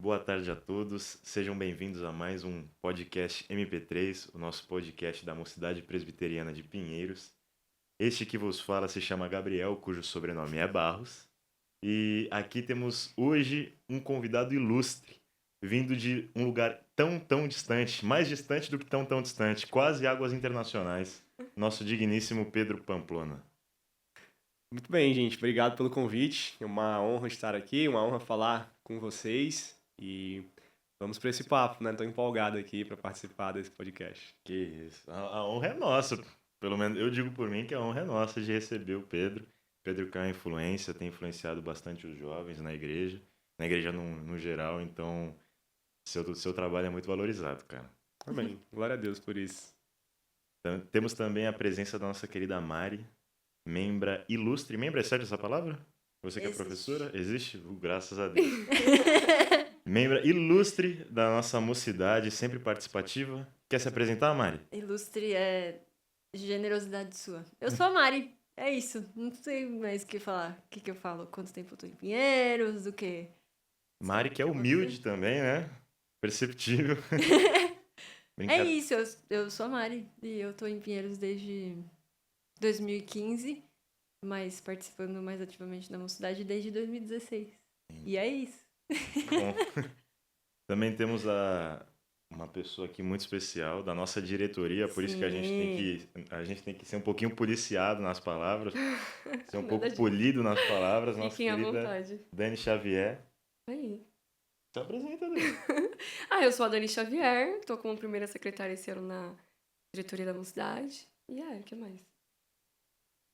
boa tarde a todos. Sejam bem-vindos a mais um podcast MP3, o nosso podcast da Mocidade Presbiteriana de Pinheiros. Este que vos fala se chama Gabriel, cujo sobrenome é Barros. E aqui temos hoje um convidado ilustre, vindo de um lugar tão distante, mais distante do que tão distante, quase águas internacionais, nosso digníssimo Pedro Pamplona. Muito bem, gente. Obrigado pelo convite. É uma honra estar aqui, uma honra falar com vocês e vamos para esse papo, né? Tô empolgado aqui para participar desse podcast. Que isso, a honra é nossa. Pelo menos eu digo por mim que a honra é nossa de receber o Pedro. Pedro que é uma influência, tem influenciado bastante os jovens na igreja no geral, então seu trabalho é muito valorizado, cara. Amém. Glória a Deus por isso. Temos também a presença da nossa querida Mari, membra ilustre. Membra é certo essa palavra? Você que é professora? Existe? Graças a Deus. Membra ilustre da nossa mocidade, sempre participativa. Quer se apresentar, Mari? Ilustre é generosidade sua. Eu sou a Mari. É isso. Não sei mais o que falar. O que eu falo? Quanto tempo eu tô em Pinheiros? O quê? Mari que é humilde também, né? Perceptível. É isso. Eu sou a Mari. E eu tô em Pinheiros desde 2015. Mas participando mais ativamente da mocidade desde 2016. E é isso. Bom, também temos uma pessoa aqui muito especial da nossa diretoria, por isso que a gente tem que ser um pouquinho policiado nas palavras, ser um pouco polido nas palavras. Nossa Fiquem à querida vontade. Dani Xavier. Aí. Se apresenta, Dani. Eu sou a Dani Xavier, tô como primeira secretária esse ano na diretoria da mocidade. E o que mais?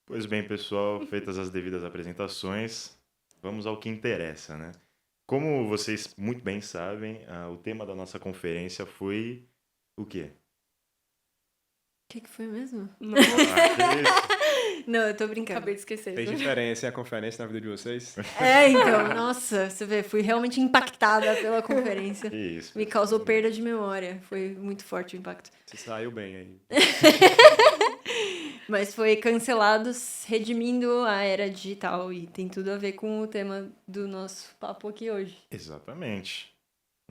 Pois bem, pessoal, feitas as devidas apresentações, vamos ao que interessa, né? Como vocês muito bem sabem, o tema da nossa conferência foi o quê? O que foi mesmo? Não, Que isso? Não, eu tô brincando. acabei de esquecer. Tem diferença a conferência na vida de vocês? Então, nossa, você vê, fui realmente impactada pela conferência. Que isso? Me causou perda de memória. Foi muito forte o impacto. Você saiu bem aí. Mas foi cancelado, redimindo a era digital. E tem tudo a ver com o tema do nosso papo aqui hoje. Exatamente.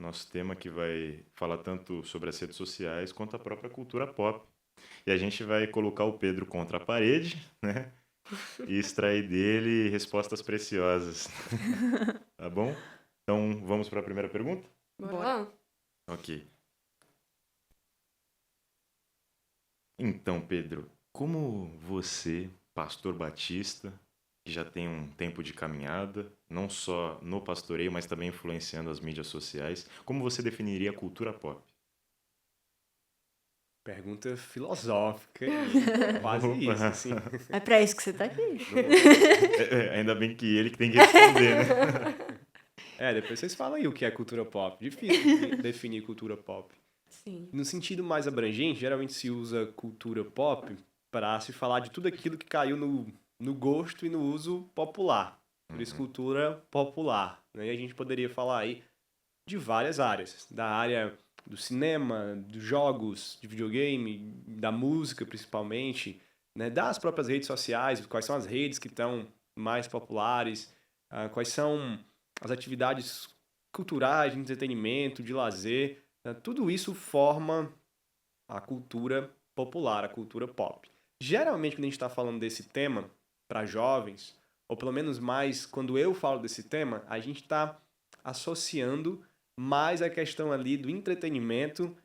Nosso tema que vai falar tanto sobre as redes sociais quanto a própria cultura pop. E a gente vai colocar o Pedro contra a parede, né? E extrair dele respostas preciosas. Tá bom? Então, vamos para a primeira pergunta? Bora Bora. lá? Ok. Então, Pedro, como você, pastor batista, que já tem um tempo de caminhada, não só no pastoreio, mas também influenciando as mídias sociais, como você definiria a cultura pop? Pergunta filosófica. Quase Opa. isso, assim. É pra isso que você tá aqui. Ainda bem que ele que tem que responder, né? Depois vocês falam aí o que é cultura pop. Difícil definir cultura pop. Sim. No sentido mais abrangente, geralmente se usa cultura pop para se falar de tudo aquilo que caiu no gosto e no uso popular. Por isso, cultura popular. Né? E a gente poderia falar aí de várias áreas. Da área do cinema, dos jogos, de videogame, da música principalmente, né? Das próprias redes sociais, quais são as redes que estão mais populares, quais são as atividades culturais, de entretenimento, de lazer. Tudo isso forma a cultura popular, a cultura pop. Geralmente, quando a gente está falando desse tema para jovens, ou pelo menos mais quando eu falo desse tema, a gente está associando mais a questão ali do entretenimento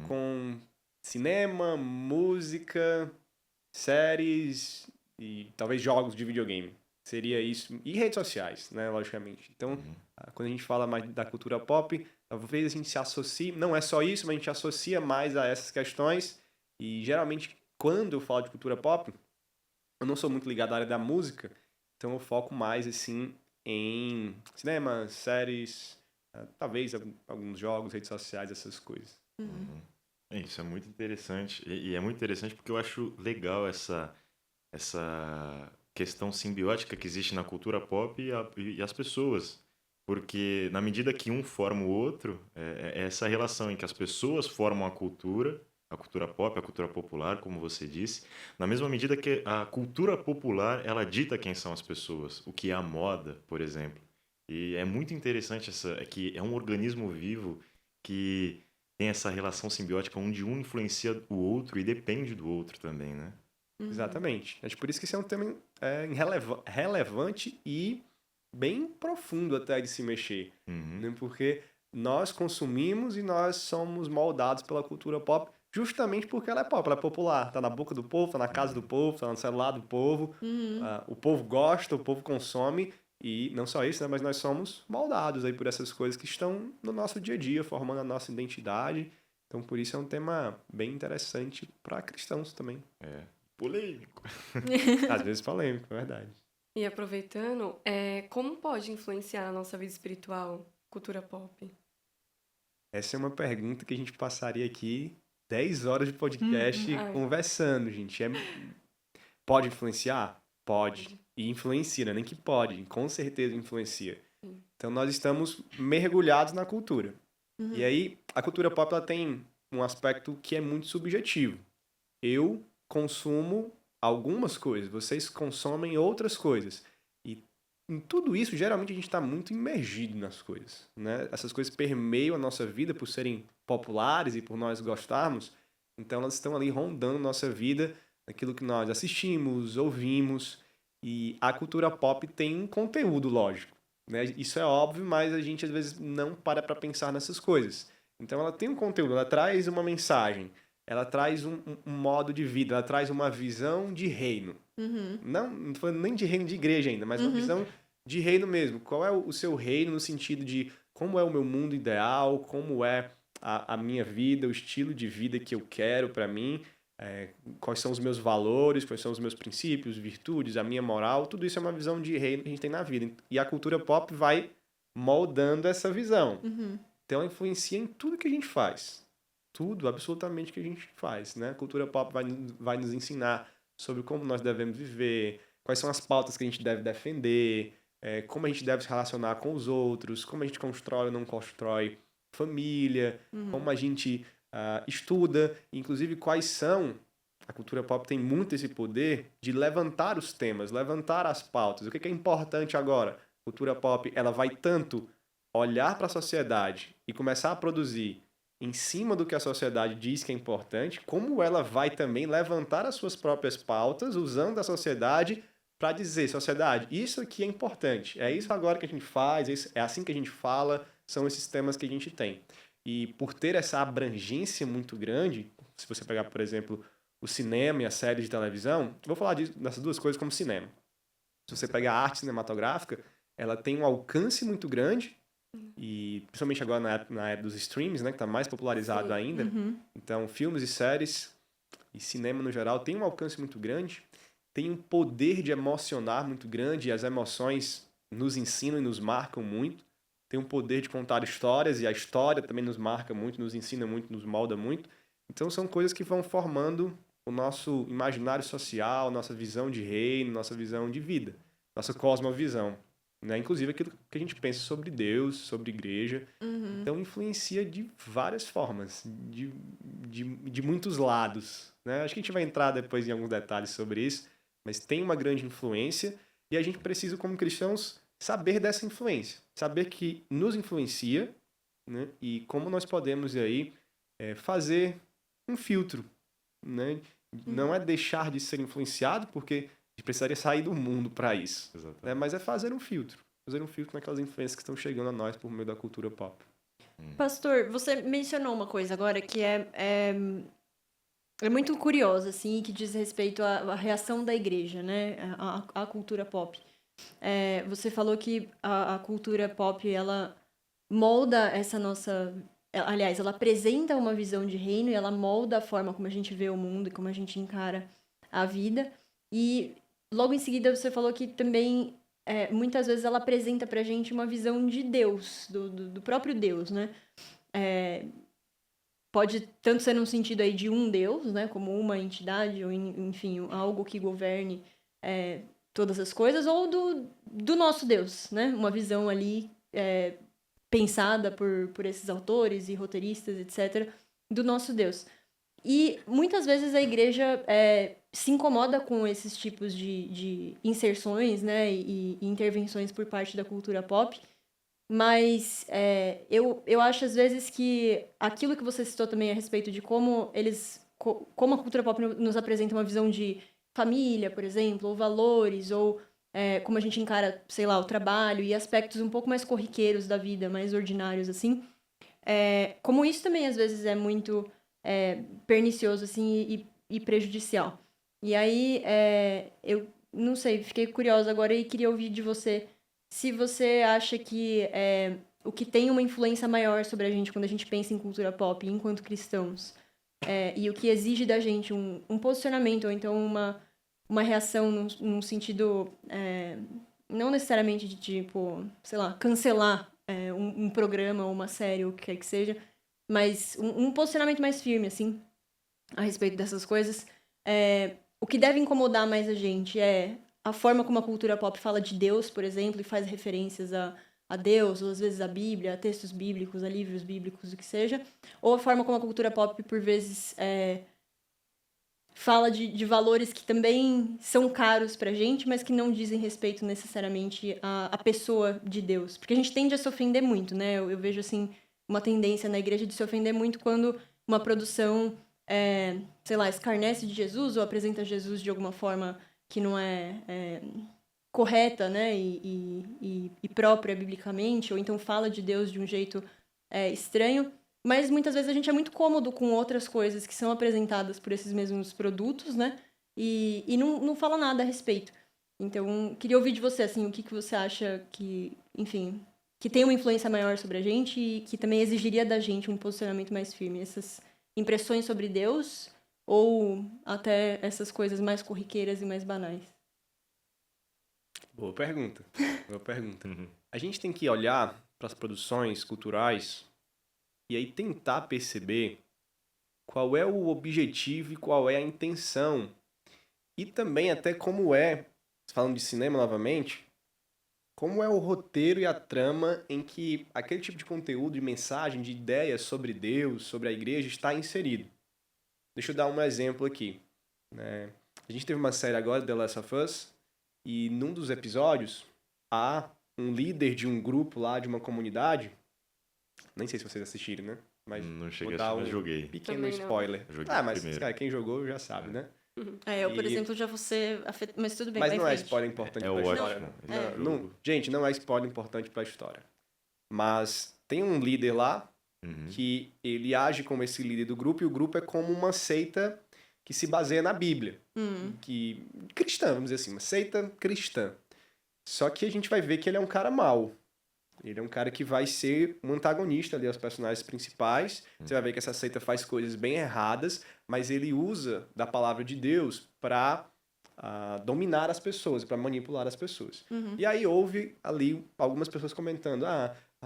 com cinema, música, séries e talvez jogos de videogame. Seria isso. E redes sociais, né, logicamente. Então, quando a gente fala mais da cultura pop, talvez a gente se associe, não é só isso, mas a gente associa mais a essas questões. E geralmente, quando eu falo de cultura pop, eu não sou muito ligado à área da música, então eu foco mais assim em cinema, séries, talvez alguns jogos, redes sociais, essas coisas. Isso é muito interessante. E é muito interessante porque eu acho legal essa questão simbiótica que existe na cultura pop e as pessoas. Porque na medida que um forma o outro, é essa relação em que as pessoas formam a cultura pop, a cultura popular, como você disse, na mesma medida que a cultura popular, ela dita quem são as pessoas, o que é a moda, por exemplo. E é muito interessante que é um organismo vivo que tem essa relação simbiótica onde um influencia o outro e depende do outro também, né? Exatamente. Acho por isso que esse é um tema relevante e bem profundo até de se mexer. Né? Porque nós consumimos e nós somos moldados pela cultura pop justamente porque ela é pop, ela é popular. Tá na boca do povo, tá na casa do povo, tá no celular do povo. O povo gosta, o povo consome. E não só isso, né? Mas nós somos moldados aí por essas coisas que estão no nosso dia a dia, formando a nossa identidade. Então, por isso é um tema bem interessante para cristãos também. É. Polêmico. Às vezes polêmico, é verdade. E aproveitando, como pode influenciar a nossa vida espiritual, cultura pop? Essa é uma pergunta que a gente passaria aqui 10 horas de podcast conversando, gente. Pode influenciar? Pode. E influencia, não é nem que pode, com certeza influencia. Então nós estamos mergulhados na cultura. E aí, a cultura pop ela tem um aspecto que é muito subjetivo. Eu consumo algumas coisas, vocês consomem outras coisas. E em tudo isso, geralmente a gente está muito imergido nas coisas. Né? Essas coisas permeiam a nossa vida por serem populares e por nós gostarmos. Então elas estão ali rondando nossa vida, aquilo que nós assistimos, ouvimos. E a cultura pop tem um conteúdo, lógico. Né? Isso é óbvio, mas a gente às vezes não para pensar nessas coisas. Então ela tem um conteúdo, ela traz uma mensagem. Ela traz um modo de vida, ela traz uma visão de reino. Não tô falando nem de reino de igreja ainda, mas uma visão de reino mesmo. Qual é o seu reino no sentido de como é o meu mundo ideal, como é a minha vida, o estilo de vida que eu quero para mim, quais são os meus valores, quais são os meus princípios, virtudes, a minha moral. Tudo isso é uma visão de reino que a gente tem na vida. E a cultura pop vai moldando essa visão. Então ela influencia em tudo que a gente faz. Tudo, absolutamente, que a gente faz, né? A cultura pop vai nos ensinar sobre como nós devemos viver, quais são as pautas que a gente deve defender, como a gente deve se relacionar com os outros, como a gente constrói ou não constrói família, como a gente estuda, inclusive quais são... A cultura pop tem muito esse poder de levantar os temas, levantar as pautas. O que é importante agora? A cultura pop ela vai tanto olhar para a sociedade e começar a produzir em cima do que a sociedade diz que é importante, como ela vai também levantar as suas próprias pautas, usando a sociedade para dizer, sociedade, isso aqui é importante, é isso agora que a gente faz, é assim que a gente fala, são esses temas que a gente tem. E por ter essa abrangência muito grande, se você pegar, por exemplo, o cinema e a série de televisão, vou falar dessas duas coisas como cinema. Se você pegar a arte cinematográfica, ela tem um alcance muito grande, e principalmente agora na era dos streams, né, que está mais popularizado ainda. Então, filmes e séries e cinema no geral tem um alcance muito grande, tem um poder de emocionar muito grande, e as emoções nos ensinam e nos marcam muito. Tem um poder de contar histórias, e a história também nos marca muito, nos ensina muito, nos molda muito. Então, são coisas que vão formando o nosso imaginário social, nossa visão de reino, nossa visão de vida, nossa cosmovisão. Né? Inclusive aquilo que a gente pensa sobre Deus, sobre igreja. Então influencia de várias formas, de muitos lados. Né? Acho que a gente vai entrar depois em alguns detalhes sobre isso, mas tem uma grande influência e a gente precisa, como cristãos, saber dessa influência, saber que nos influencia, né? E como nós podemos aí fazer um filtro. Né? Não é deixar de ser influenciado, porque a gente precisaria sair do mundo para isso. Né? Mas é fazer um filtro naquelas influências que estão chegando a nós por meio da cultura pop. Pastor, você mencionou uma coisa agora que é muito curiosa, assim, que diz respeito à reação da igreja, né? À cultura pop. Você falou que a cultura pop, ela molda essa nossa... Aliás, ela apresenta uma visão de reino e ela molda a forma como a gente vê o mundo e como a gente encara a vida. E logo em seguida você falou que também, muitas vezes, ela apresenta pra gente uma visão de Deus, do próprio Deus, né? Pode tanto ser num sentido aí de um Deus, né? Como uma entidade, ou enfim, algo que governe todas as coisas, ou do nosso Deus, né? Uma visão ali pensada por esses autores e roteiristas, etc., do nosso Deus. E muitas vezes a igreja se incomoda com esses tipos de inserções, né, e intervenções por parte da cultura pop, Mas eu acho, às vezes, que aquilo que você citou também a respeito de como como a cultura pop nos apresenta uma visão de família, por exemplo, ou valores, ou como a gente encara, sei lá, o trabalho e aspectos um pouco mais corriqueiros da vida, mais ordinários, assim. Como isso também, às vezes, é muito pernicioso, assim, e prejudicial. E aí, eu não sei, fiquei curiosa agora e queria ouvir de você se você acha que o que tem uma influência maior sobre a gente quando a gente pensa em cultura pop, enquanto cristãos, e o que exige da gente um posicionamento, ou então uma reação num sentido, não necessariamente de, tipo, sei lá, cancelar um programa ou uma série, ou o que quer que seja, mas um posicionamento mais firme, assim, a respeito dessas coisas. O que deve incomodar mais a gente é a forma como a cultura pop fala de Deus, por exemplo, e faz referências a Deus, ou às vezes a Bíblia, a textos bíblicos, a livros bíblicos, o que seja, ou a forma como a cultura pop, por vezes, fala de valores que também são caros pra gente, mas que não dizem respeito necessariamente à pessoa de Deus. Porque a gente tende a se ofender muito, né? Eu vejo, assim, uma tendência na igreja de se ofender muito quando uma produção, sei lá, escarnece de Jesus ou apresenta Jesus de alguma forma que não é correta, né? E própria biblicamente, ou então fala de Deus de um jeito estranho. Mas muitas vezes a gente é muito cômodo com outras coisas que são apresentadas por esses mesmos produtos, né? E não fala nada a respeito. Então, queria ouvir de você, assim, o que você acha que, enfim, que tem uma influência maior sobre a gente e que também exigiria da gente um posicionamento mais firme. Essas impressões sobre Deus ou até essas coisas mais corriqueiras e mais banais. Boa pergunta. Boa pergunta. A gente tem que olhar para as produções culturais e aí tentar perceber qual é o objetivo e qual é a intenção. E também até como falando de cinema novamente, como é o roteiro e a trama em que aquele tipo de conteúdo, de mensagem, de ideias sobre Deus, sobre a igreja está inserido. Deixa eu dar um exemplo aqui. Né? A gente teve uma série agora, The Last of Us, e num dos episódios há um líder de um grupo lá, de uma comunidade. Nem sei se vocês assistiram, né? Mas não cheguei vou dar mas joguei. pequeno Também não. spoiler. Joguei Mas primeiro. cara, quem jogou já sabe, né? Eu, por exemplo, já vou ser afetada. Mas tudo bem, Mas vai não em é frente. spoiler importante É pra história. ótimo. Gente, não é spoiler importante pra história. Mas tem um líder lá que ele age como esse líder do grupo, e o grupo é como uma seita que se baseia na Bíblia. Cristã, vamos dizer assim, uma seita cristã. Só que a gente vai ver que ele é um cara mau. Ele é um cara que vai ser um antagonista ali aos personagens principais. Você vai ver que essa seita faz coisas bem erradas, mas ele usa da palavra de Deus para dominar as pessoas, para manipular as pessoas. E aí houve ali algumas pessoas comentando,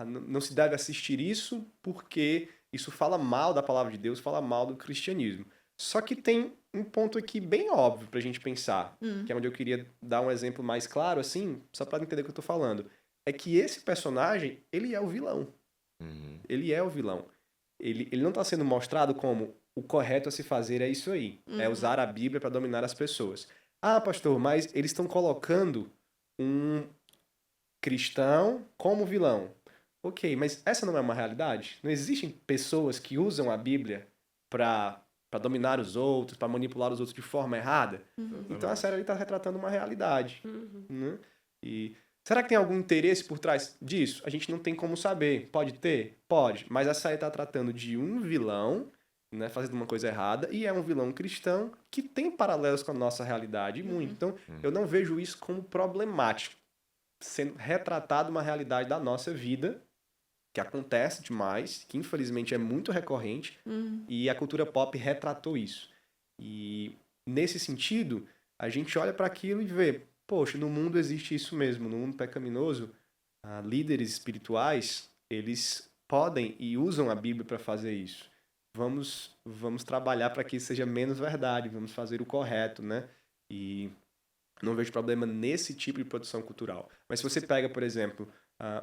não se deve assistir isso porque isso fala mal da palavra de Deus, fala mal do cristianismo. Só que tem um ponto aqui bem óbvio pra gente pensar, que é onde eu queria dar um exemplo mais claro, assim, só para entender o que eu tô falando. É que esse personagem, ele é o vilão. Ele é o vilão. Ele não está sendo mostrado como o correto a se fazer é isso aí. É usar a Bíblia para dominar as pessoas. Pastor, mas eles estão colocando um cristão como vilão. Ok, mas essa não é uma realidade? Não existem pessoas que usam a Bíblia para dominar os outros, para manipular os outros de forma errada? Então a série está retratando uma realidade. Né? E será que tem algum interesse por trás disso? A gente não tem como saber. Pode ter? Pode. Mas a série está tratando de um vilão, né, fazendo uma coisa errada, e é um vilão cristão que tem paralelos com a nossa realidade muito. Então, eu não vejo isso como problemático. Sendo retratado uma realidade da nossa vida, que acontece demais, que infelizmente é muito recorrente, e a cultura pop retratou isso. E nesse sentido, a gente olha para aquilo e vê, poxa, no mundo existe isso mesmo, no mundo pecaminoso, líderes espirituais, eles podem e usam a Bíblia para fazer isso. Vamos trabalhar para que isso seja menos verdade, vamos fazer o correto, né? E não vejo problema nesse tipo de produção cultural. Mas se você pega, por exemplo,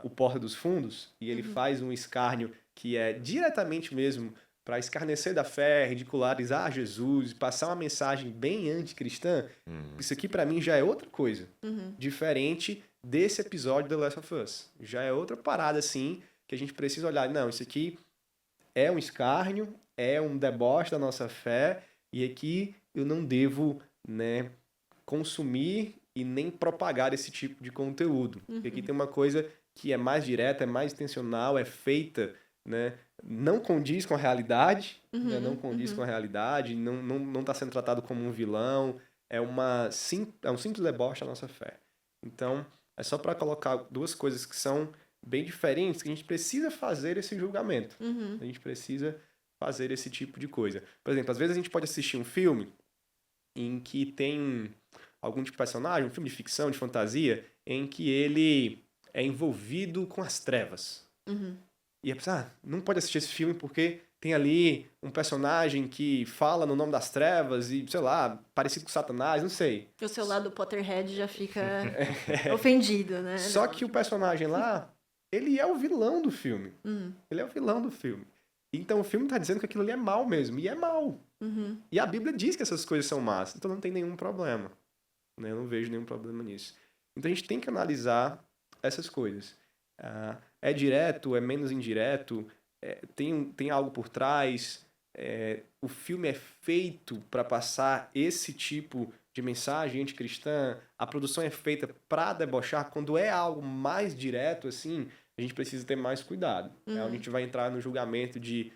o Porta dos Fundos, e ele faz um escárnio que é diretamente mesmo para escarnecer da fé, ridicularizar Jesus, passar uma mensagem bem anticristã, isso aqui para mim já é outra coisa. Diferente desse episódio The Last of Us. Já é outra parada, assim, que a gente precisa olhar. Não, isso aqui é um escárnio, é um deboche da nossa fé, e aqui eu não devo, né, consumir e nem propagar esse tipo de conteúdo. Porque aqui tem uma coisa que é mais direta, é mais intencional, é feita, né, não condiz com a realidade, né, não condiz com a realidade, não está sendo tratado como um vilão, é um simples deboche da nossa fé. Então, é só para colocar duas coisas que são bem diferentes, que a gente precisa fazer esse julgamento. A gente precisa fazer esse tipo de coisa. Por exemplo, às vezes a gente pode assistir um filme em que tem algum tipo de personagem, um filme de ficção, de fantasia, em que ele é envolvido com as trevas. E a pessoa, não pode assistir esse filme porque tem ali um personagem que fala no nome das trevas e, sei lá, parecido com Satanás, não sei. O seu lado Potterhead já fica ofendido, né? Só que o personagem lá, ele é o vilão do filme. Ele é o vilão do filme. Então o filme tá dizendo que aquilo ali é mal mesmo. E é mal. E a Bíblia diz que essas coisas são más. Então não tem nenhum problema. Né? Eu não vejo nenhum problema nisso. Então a gente tem que analisar essas coisas. É direto, é menos indireto, tem algo por trás, o filme é feito para passar esse tipo de mensagem anticristã, a produção é feita para debochar. Quando é algo mais direto, assim, a gente precisa ter mais cuidado. A gente vai entrar no julgamento de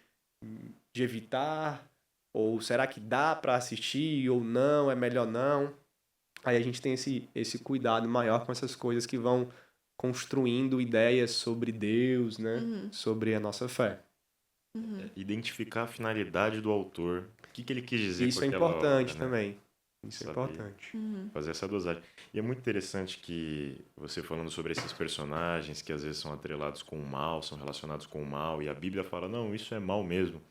evitar, ou será que dá para assistir, ou não, é melhor não. Aí a gente tem esse cuidado maior com essas coisas que vão construindo ideias sobre Deus, né? Sobre a nossa fé. Identificar a finalidade do autor. O que ele quis dizer Isso com é aquela importante obra, né? também. Isso é Saber importante. fazer essa dosagem. E é muito interessante que você falando sobre esses personagens que às vezes são atrelados com o mal, são relacionados com o mal, e a Bíblia fala, não, isso é mal mesmo.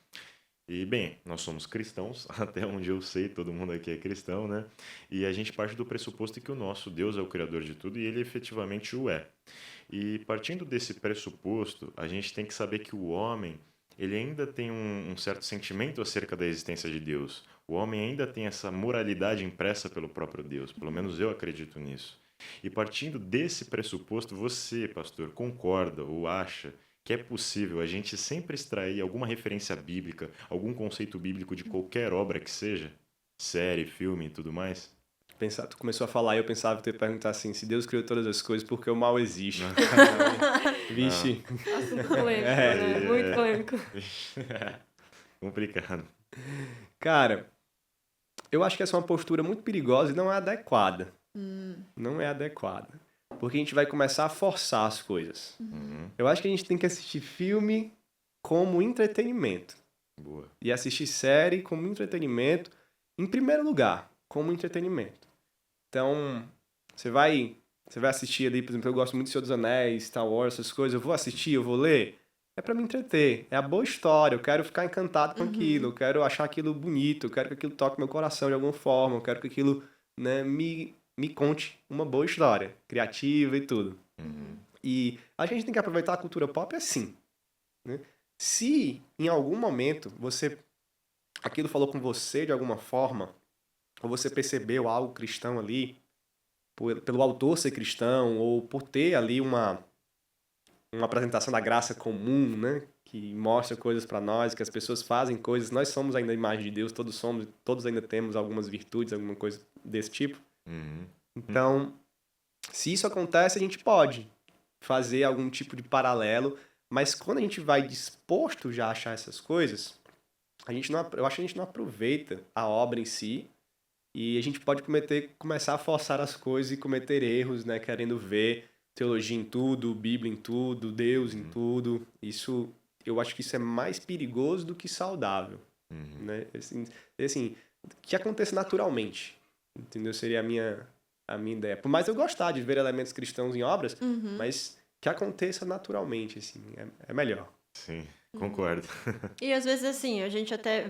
E, bem, nós somos cristãos, até onde eu sei, todo mundo aqui é cristão, né? E a gente parte do pressuposto que o nosso Deus é o Criador de tudo e ele efetivamente o é. E partindo desse pressuposto, a gente tem que saber que o homem, ele ainda tem um certo sentimento acerca da existência de Deus. O homem ainda tem essa moralidade impressa pelo próprio Deus, pelo menos eu acredito nisso. E partindo desse pressuposto, você, pastor, concorda ou acha que é possível a gente sempre extrair alguma referência bíblica, algum conceito bíblico de qualquer obra que seja? Série, filme e tudo mais? Tu começou a falar e eu pensava que tu ia perguntar assim, se Deus criou todas as coisas, por que o mal existe? Vixe. Assunto polêmico, né? Muito polêmico. Complicado. Cara, eu acho que essa é uma postura muito perigosa e não é adequada. Não é adequada. Porque a gente vai começar a forçar as coisas. Eu acho que a gente tem que assistir filme como entretenimento. Boa. E assistir série como entretenimento, em primeiro lugar, como entretenimento. Então, você vai assistir ali, por exemplo, eu gosto muito de Senhor dos Anéis, Star Wars, essas coisas, eu vou assistir, eu vou ler, é pra me entreter, é a boa história, eu quero ficar encantado com aquilo, eu quero achar aquilo bonito, eu quero que aquilo toque meu coração de alguma forma, eu quero que aquilo, né, me conte uma boa história, criativa e tudo. E a gente tem que aproveitar a cultura pop assim, né? Se em algum momento aquilo falou com você de alguma forma, ou você percebeu algo cristão ali, pelo autor ser cristão, ou por ter ali uma apresentação da graça comum, né? Que mostra coisas para nós, que as pessoas fazem coisas, nós somos ainda a imagem de Deus, todos ainda temos algumas virtudes, alguma coisa desse tipo. Então, se isso acontece, a gente pode fazer algum tipo de paralelo, mas quando a gente vai disposto já a achar essas coisas, eu acho que a gente não aproveita a obra em si, e a gente pode começar a forçar as coisas e cometer erros, né? Querendo ver teologia em tudo, Bíblia em tudo, Deus em tudo. Eu acho que isso é mais perigoso do que saudável, né? Assim, que aconteça naturalmente, entendeu? Seria a minha ideia. Por mais eu gostar de ver elementos cristãos em obras, mas que aconteça naturalmente, assim, é melhor. Sim, concordo. E às vezes, assim,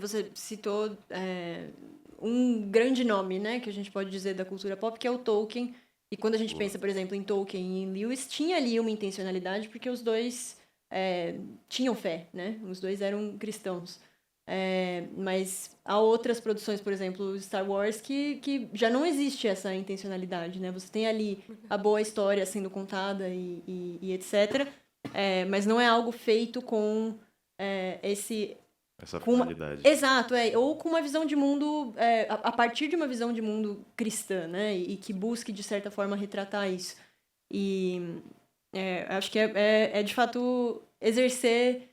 você citou um grande nome, né, que a gente pode dizer da cultura pop, que é o Tolkien. E quando a gente pensa, por exemplo, em Tolkien e em Lewis, tinha ali uma intencionalidade, porque os dois tinham fé, né? Os dois eram cristãos. Mas há outras produções, por exemplo, Star Wars, que já não existe essa intencionalidade, né? Você tem ali a boa história sendo contada e etc. Mas não é algo feito com Essa com uma... finalidade. Exato, ou com uma visão de mundo, a partir de uma visão de mundo cristã, né? E que busque, de certa forma, retratar isso. E acho que é de fato exercer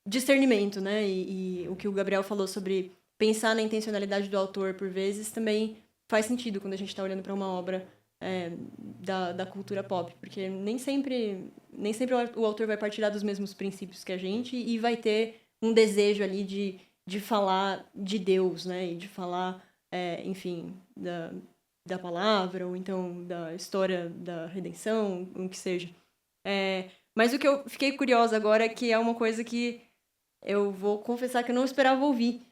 discernimento, né? E o que o Gabriel falou sobre pensar na intencionalidade do autor, por vezes, também faz sentido quando a gente está olhando para uma obra da cultura pop, porque nem sempre o autor vai partilhar dos mesmos princípios que a gente e vai ter um desejo ali de falar de Deus, né? E de falar, enfim, da palavra, ou então da história da redenção, o que seja. Mas o que eu fiquei curiosa agora é que é uma coisa que eu vou confessar que eu não esperava ouvir.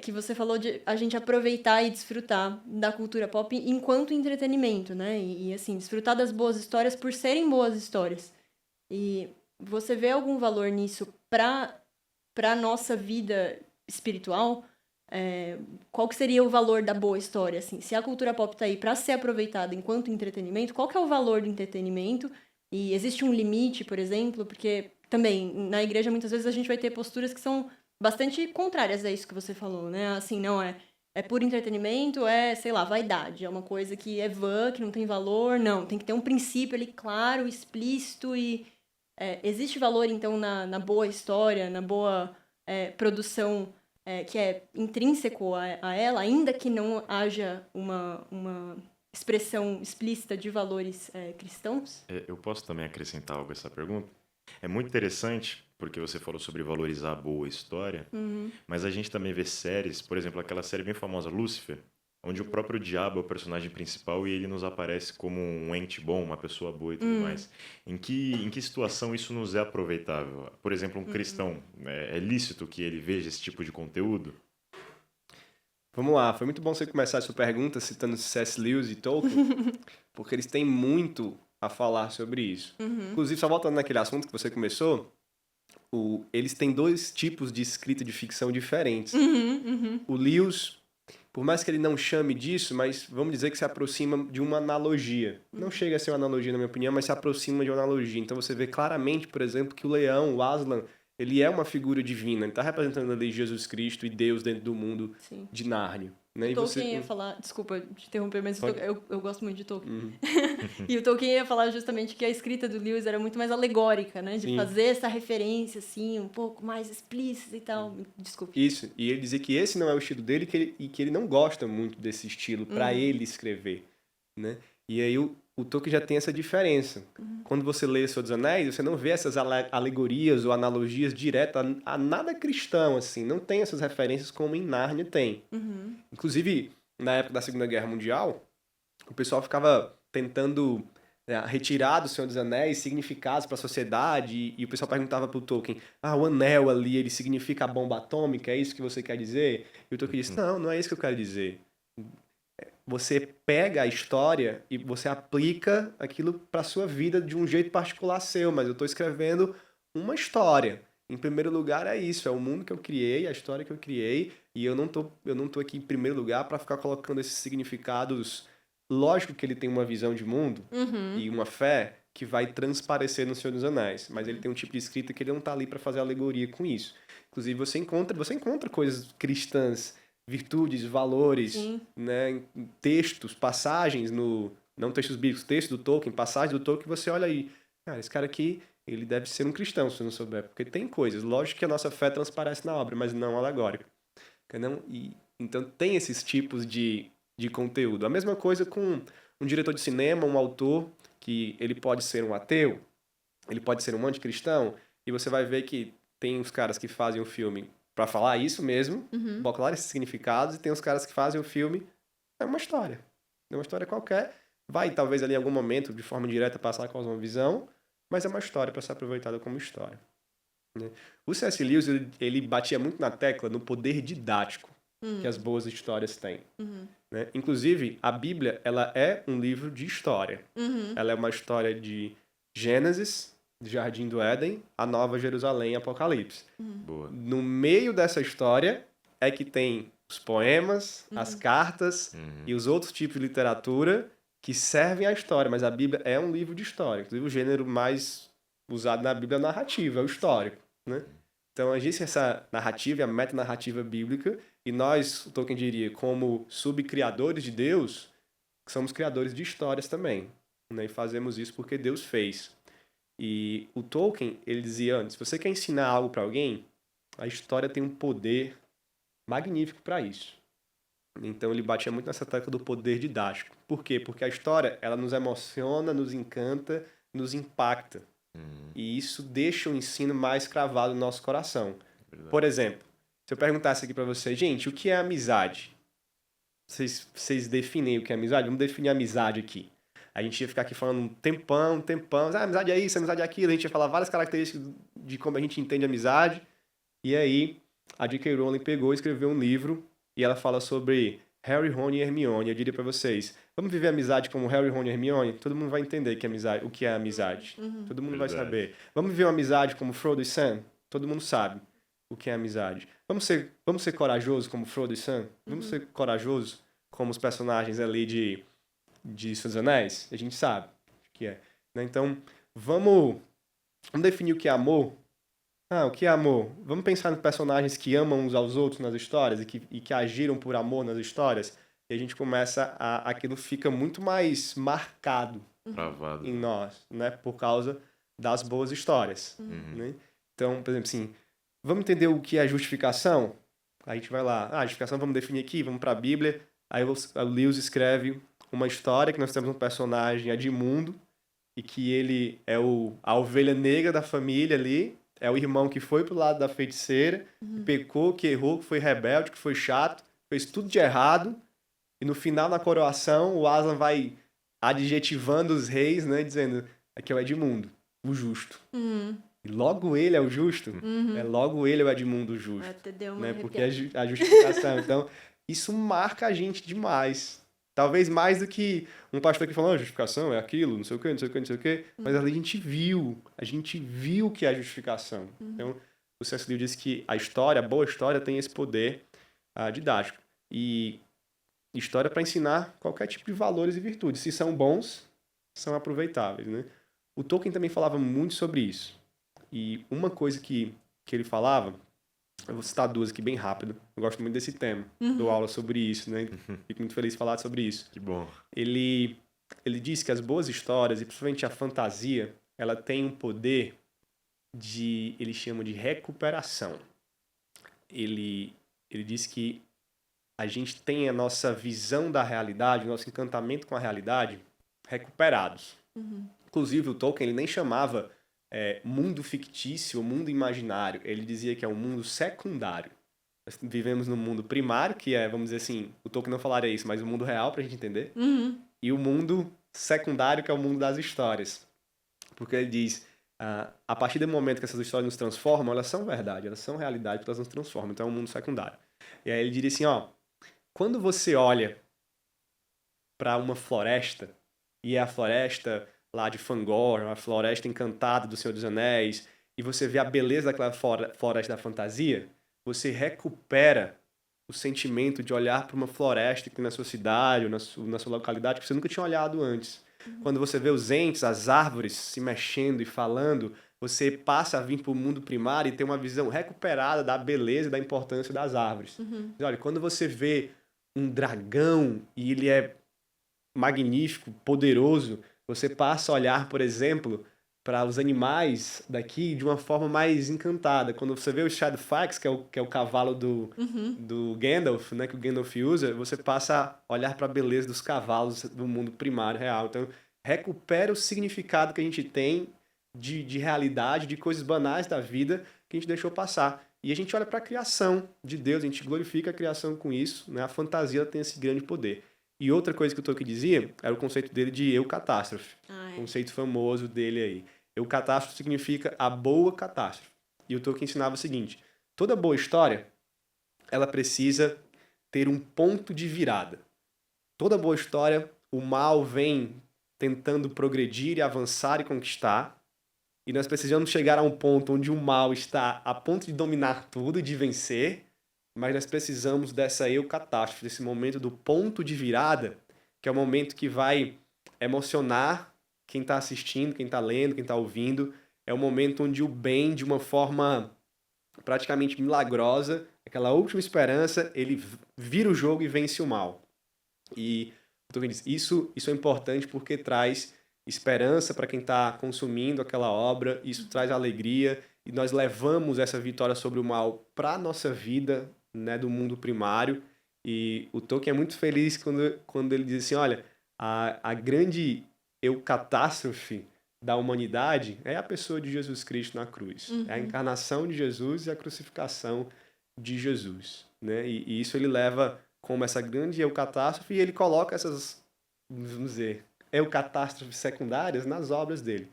Que você falou de a gente aproveitar e desfrutar da cultura pop enquanto entretenimento, né? E assim, desfrutar das boas histórias por serem boas histórias. E você vê algum valor nisso pra nossa vida espiritual? Qual que seria o valor da boa história, assim? Se a cultura pop tá aí pra ser aproveitada enquanto entretenimento, qual que é o valor do entretenimento? E existe um limite, por exemplo? Porque também, na igreja, muitas vezes a gente vai ter posturas que são bastante contrárias a isso que você falou, né? Assim, não é puro entretenimento, sei lá, vaidade. É uma coisa que é vã, que não tem valor. Não, tem que ter um princípio ali claro, explícito e... existe valor, então, na boa história, na boa produção que é intrínseco a ela, ainda que não haja uma expressão explícita de valores cristãos? Eu posso também acrescentar algo a essa pergunta? É muito interessante, porque você falou sobre valorizar a boa história, mas a gente também vê séries, por exemplo, aquela série bem famosa, Lúcifer, onde o próprio diabo é o personagem principal e ele nos aparece como um ente bom, uma pessoa boa e tudo mais. Em que situação isso nos é aproveitável? Por exemplo, um cristão, é lícito que ele veja esse tipo de conteúdo? Vamos lá, foi muito bom você começar essa pergunta citando C.S. Lewis e Tolkien, porque eles têm muito a falar sobre isso. Inclusive, só voltando naquele assunto que você começou, eles têm dois tipos de escrita de ficção diferentes. O Lewis, por mais que ele não chame disso, mas vamos dizer que se aproxima de uma analogia. Não chega a ser uma analogia, na minha opinião, mas se aproxima de uma analogia. Então você vê claramente, por exemplo, que o leão, o Aslan, ele é uma figura divina. Ele está representando ali Jesus Cristo e Deus dentro do mundo de Nárnia. Né? E Tolkien ia falar... Desculpa te interromper, mas eu gosto muito de Tolkien. E o Tolkien ia falar justamente que a escrita do Lewis era muito mais alegórica, né? De fazer essa referência, assim, um pouco mais explícita e tal. Desculpa. Isso. E ele dizia que esse não é o estilo dele e que ele não gosta muito desse estilo para ele escrever. Né? E aí o Tolkien já tem essa diferença. Quando você lê Senhor dos Anéis, você não vê essas alegorias ou analogias diretas a nada cristão, assim. Não tem essas referências como em Nárnia tem. Inclusive, na época da Segunda Guerra Mundial, o pessoal ficava tentando retirar do Senhor dos Anéis significados para a sociedade e o pessoal perguntava pro Tolkien, o anel ali, ele significa a bomba atômica, é isso que você quer dizer? E o Tolkien disse, não é isso que eu quero dizer. Você pega a história e você aplica aquilo para sua vida de um jeito particular seu, mas eu estou escrevendo uma história. Em primeiro lugar é isso, é o mundo que eu criei, a história que eu criei, e eu não tô aqui em primeiro lugar para ficar colocando esses significados. Lógico que ele tem uma visão de mundo e uma fé que vai transparecer no Senhor dos Anéis, mas ele tem um tipo de escrita que ele não está ali para fazer alegoria com isso. Inclusive você encontra coisas cristãs, virtudes, valores, né, textos, passagens não textos bíblicos, textos do Tolkien, passagens do Tolkien, você olha aí, cara, esse cara aqui, ele deve ser um cristão, se você não souber, porque tem coisas, lógico que a nossa fé transparece na obra, mas não alegórica. Então tem esses tipos de conteúdo. A mesma coisa com um diretor de cinema, um autor, que ele pode ser um ateu, ele pode ser um anticristão, e você vai ver que tem os caras que fazem o filme para falar isso mesmo, claro, esses significados, e tem os caras que fazem o filme, é uma história qualquer, vai talvez ali em algum momento, de forma direta, passar com uma visão, mas é uma história para ser aproveitada como história. Né? O C.S. Lewis, ele batia muito na tecla no poder didático que as boas histórias têm. Né? Inclusive, a Bíblia, ela é um livro de história. Ela é uma história de Gênesis, Jardim do Éden, a Nova Jerusalém, Apocalipse. Boa. No meio dessa história é que tem os poemas, as cartas e os outros tipos de literatura que servem à história, mas a Bíblia é um livro de história. Inclusive, o gênero mais usado na Bíblia é narrativa, é o histórico, né? Então, existe essa narrativa, a metanarrativa bíblica, e nós, o Tolkien diria, como subcriadores de Deus, somos criadores de histórias também, né? E fazemos isso porque Deus fez. E o Tolkien, ele dizia antes, se você quer ensinar algo para alguém, a história tem um poder magnífico para isso. Então ele batia muito nessa tecla do poder didático. Por quê? Porque a história, ela nos emociona, nos encanta, nos impacta. E isso deixa o ensino mais cravado no nosso coração. Verdade. Por exemplo, se eu perguntasse aqui para vocês, gente, o que é amizade? Vocês definem o que é amizade? Vamos definir amizade aqui. A gente ia ficar aqui falando um tempão. Amizade é isso, amizade é aquilo. A gente ia falar várias características de como a gente entende amizade. E aí, a J.K. Rowling pegou e escreveu um livro. E ela fala sobre Harry, Ron e Hermione. Eu diria pra vocês, vamos viver amizade como Harry, Ron e Hermione? Todo mundo vai entender o que é amizade. Todo mundo vai saber. Vamos viver uma amizade como Frodo e Sam? Todo mundo sabe o que é amizade. Vamos ser corajosos como Frodo e Sam? Vamos ser corajosos como os personagens ali de Senhor dos Anéis? A gente sabe o que é. Né? Então, vamos definir o que é amor. O que é amor? Vamos pensar em personagens que amam uns aos outros nas histórias e que agiram por amor nas histórias. E a gente começa aquilo fica muito mais marcado Travado. em nós, né? Por causa das boas histórias. Né? Então, por exemplo, assim, vamos entender o que é justificação? Aí a gente vai lá, justificação vamos definir aqui, vamos para a Bíblia. Aí o Lewis escreve uma história que nós temos um personagem Edmundo e que ele é a ovelha negra da família ali. É o irmão que foi pro lado da feiticeira, que pecou, que errou, que foi rebelde, que foi chato, fez tudo de errado. E no final, na coroação, o Aslan vai adjetivando os reis, né? Dizendo, aqui é o Edmundo, o justo. E logo ele é o justo. Logo ele é o Edmundo, o justo. Até deu uma Né? Porque arrepiada. a justificação. Então, isso marca a gente demais. Talvez mais do que um pastor que falou, justificação é aquilo, não sei o quê, não sei o quê, não sei o quê. Mas ali a gente viu que é a justificação. Então, o C.S. Lewis disse que a boa história tem esse poder didático. E história para ensinar qualquer tipo de valores e virtudes. Se são bons, são aproveitáveis, né? O Tolkien também falava muito sobre isso. E uma coisa que ele falava, eu vou citar duas aqui bem rápido. Eu gosto muito desse tema. Dou aula sobre isso, né? Fico muito feliz de falar sobre isso. Que bom. Ele diz que as boas histórias, e principalmente a fantasia, ela tem um poder ele chama de recuperação. Ele diz que a gente tem a nossa visão da realidade, o nosso encantamento com a realidade recuperados. Inclusive, o Tolkien ele nem chamava mundo fictício ou mundo imaginário. Ele dizia que é um mundo secundário. Nós vivemos no mundo primário, que é, vamos dizer assim, o Tolkien não falaria isso, mas o mundo real, pra gente entender. E o mundo secundário, que é o mundo das histórias. Porque ele diz, a partir do momento que essas histórias nos transformam, elas são verdade, elas são realidade, porque elas nos transformam. Então é um mundo secundário. E aí ele diria assim, quando você olha para uma floresta, e é a floresta lá de Fangor, a floresta encantada do Senhor dos Anéis, e você vê a beleza daquela floresta da fantasia, você recupera o sentimento de olhar para uma floresta que tem na sua cidade ou na sua localidade que você nunca tinha olhado antes. Quando você vê os entes, as árvores se mexendo e falando, você passa a vir para o mundo primário e tem uma visão recuperada da beleza e da importância das árvores. Olha, quando você vê um dragão e ele é magnífico, poderoso, você passa a olhar, por exemplo, para os animais daqui de uma forma mais encantada. Quando você vê o Shadowfax, que é o cavalo do Gandalf, né, que o Gandalf usa, você passa a olhar para a beleza dos cavalos do mundo primário, real. Então, recupera o significado que a gente tem de realidade, de coisas banais da vida que a gente deixou passar. E a gente olha para a criação de Deus, a gente glorifica a criação com isso, né? A fantasia tem esse grande poder. E outra coisa que o Tolkien dizia era o conceito dele de eucatástrofe. Conceito famoso dele aí. Eucatástrofe significa a boa catástrofe. E o Tolkien ensinava o seguinte, toda boa história, ela precisa ter um ponto de virada. Toda boa história, o mal vem tentando progredir e avançar e conquistar, e nós precisamos chegar a um ponto onde o mal está a ponto de dominar tudo e de vencer, mas nós precisamos dessa eucatástrofe, desse momento do ponto de virada, que é o momento que vai emocionar quem está assistindo, quem está lendo, quem está ouvindo. É o momento onde o bem, de uma forma praticamente milagrosa, aquela última esperança, ele vira o jogo e vence o mal. E isso é importante porque traz esperança para quem está consumindo aquela obra, isso traz alegria, e nós levamos essa vitória sobre o mal para a nossa vida, né, do mundo primário. E o Tolkien é muito feliz quando ele diz assim, olha, a grande catástrofe da humanidade é a pessoa de Jesus Cristo na cruz. É a encarnação de Jesus e a crucificação de Jesus, né? E isso ele leva como essa grande eucatástrofe e ele coloca essas, vamos dizer, eucatástrofes secundárias nas obras dele.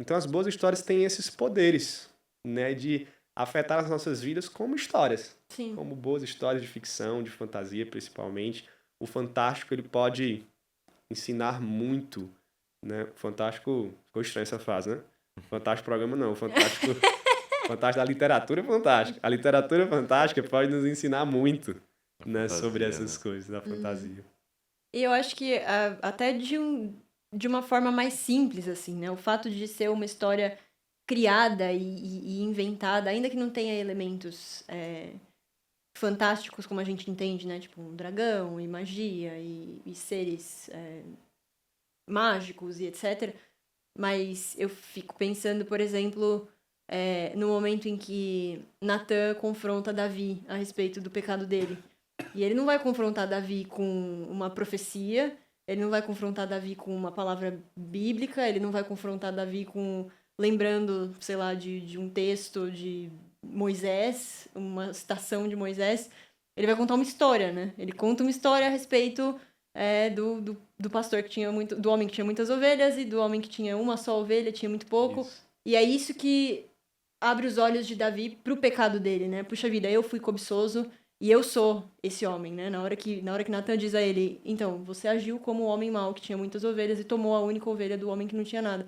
Então as boas histórias têm esses poderes, né, de afetar as nossas vidas como histórias. Sim. Como boas histórias de ficção, de fantasia principalmente. O fantástico ele pode ensinar muito, né? Fantástico, ficou estranha essa frase, né? Fantástico programa não, fantástico, fantástico da literatura é fantástico. A literatura fantástica pode nos ensinar muito, né, fantasia, sobre essas né? coisas da fantasia. E eu acho que até de uma forma mais simples, assim, né? O fato de ser uma história criada e inventada, ainda que não tenha elementos fantásticos como a gente entende, né? Tipo um dragão e magia e seres mágicos e etc. Mas eu fico pensando, por exemplo, no momento em que Natan confronta Davi a respeito do pecado dele. E ele não vai confrontar Davi com uma profecia, ele não vai confrontar Davi com uma palavra bíblica, ele não vai confrontar Davi com lembrando, sei lá, de um texto de Moisés, uma citação de Moisés. Ele vai contar uma história, né? Ele conta uma história a respeito do pastor que tinha muito, do homem que tinha muitas ovelhas e do homem que tinha uma só ovelha, tinha muito pouco. Isso. E é isso que abre os olhos de Davi pro pecado dele, né? Puxa vida, eu fui cobiçoso e eu sou esse homem, né? Na hora que Natan diz a ele, então, você agiu como um homem mau que tinha muitas ovelhas e tomou a única ovelha do homem que não tinha nada.